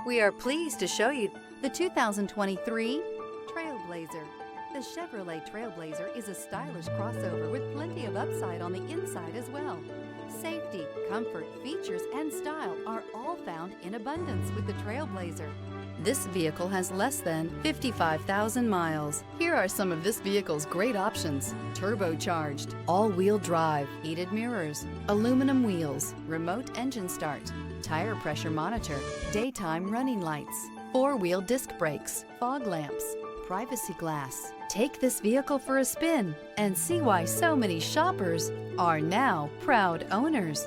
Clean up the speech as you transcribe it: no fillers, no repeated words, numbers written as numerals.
We are pleased to show you the 2023 TrailBlazer. The Chevrolet TrailBlazer is a stylish crossover with plenty of upside on the inside as well. Safety, comfort, features, and style are all found in abundance with the TrailBlazer. This vehicle has less than 55,000 miles. Here are some of this vehicle's great options: turbocharged, all-wheel drive, heated mirrors, aluminum wheels, remote engine start, tire pressure monitor, daytime running lights, four-wheel disc brakes, fog lamps, privacy glass. Take this vehicle for a spin and see why so many shoppers are now proud owners.